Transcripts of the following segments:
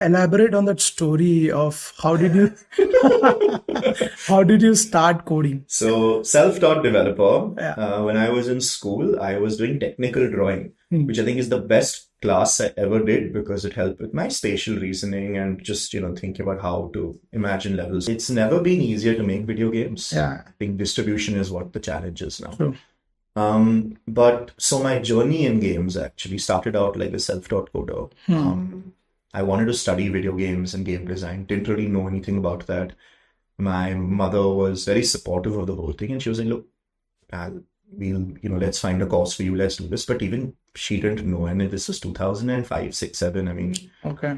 Elaborate on that story of how did you how did you start coding? So, self-taught developer. Yeah. When I was in school, I was doing technical drawing, which I think is the best class I ever did because it helped with my spatial reasoning and just, thinking about how to imagine levels. It's never been easier to make video games. Yeah. I think distribution is what the challenge is now. True. But so my journey in games actually started out like a self-taught coder. I wanted to study video games and game design. Didn't really know anything about that. My mother was very supportive of the whole thing, and she was like, "Look, let's find a course for you. Let's do this." But even she didn't know, and this was 2005, 6, 7. I mean, Okay.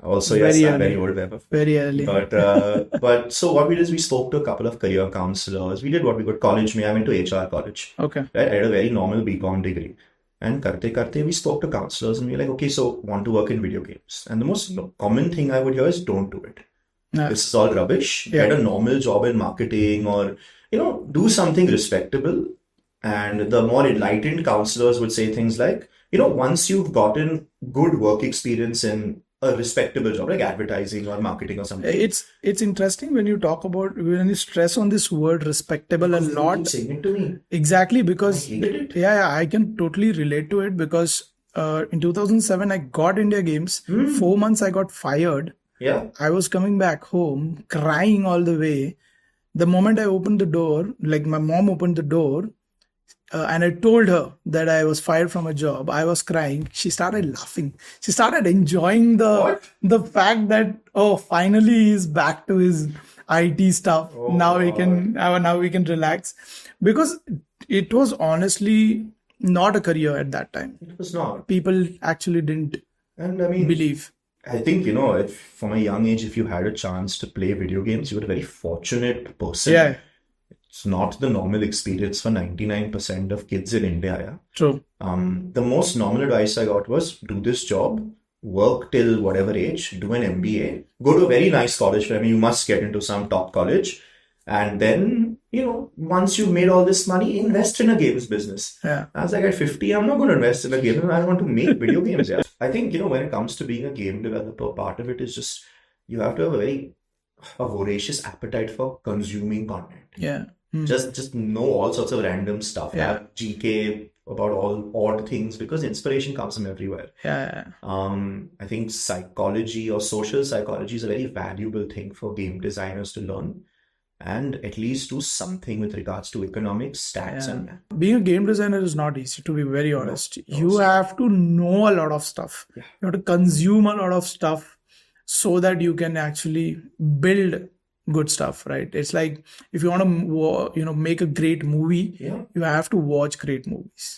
Also, Very yes, I'm early. very old, Vaibhav. Very early. But so what we did is we spoke to a couple of career counselors. We did what we could. College me, I went to HR college. Okay. Right? I had a very normal BCom degree. And karte, we spoke to counselors and we were like, okay, so want to work in video games. And the most common thing I would hear is don't do it. Yeah. This is all rubbish. Yeah. Get a normal job in marketing or, do something respectable. And the more enlightened counselors would say things like, once you've gotten good work experience in a respectable job like advertising or marketing or something. It's interesting when you stress on this word respectable a lot. Keep saying it to me. Exactly, because I hated it. yeah, I can totally relate to it because in 2007 I got India Games. 4 months I got fired. Yeah. I was coming back home crying all the way. The moment I opened the door, like my mom opened the door, and I told her that I was fired from a job. I was crying. She started laughing. She started enjoying the fact that finally he's back to his IT stuff. Now we can relax, because it was honestly not a career at that time. It was not. People actually didn't And I mean, believe. I think, if from a young age, if you had a chance to play video games, you were a very fortunate person. Yeah, It's not the normal experience for 99% of kids in India. Yeah. true. The most normal advice I got was do this job, work till whatever age, do an MBA, go to a very nice college. I mean, you must get into some top college. And then, once you've made all this money, invest in a games business. Yeah. I was like, at 50, I'm not going to invest in a game. I want to make video games. Yeah. I think, when it comes to being a game developer, part of it is just you have to have a voracious appetite for consuming content. Yeah. Just know all sorts of random stuff. Yeah. Have GK about all odd things because inspiration comes from everywhere. Yeah. I think psychology or social psychology is a very valuable thing for game designers to learn and at least do something with regards to economics, stats, and being a game designer is not easy, to be very honest. You have to know a lot of stuff. Yeah. You have to consume a lot of stuff so that you can actually build good stuff, right? It's like if you want to make a great movie, Yeah. you have to watch great movies.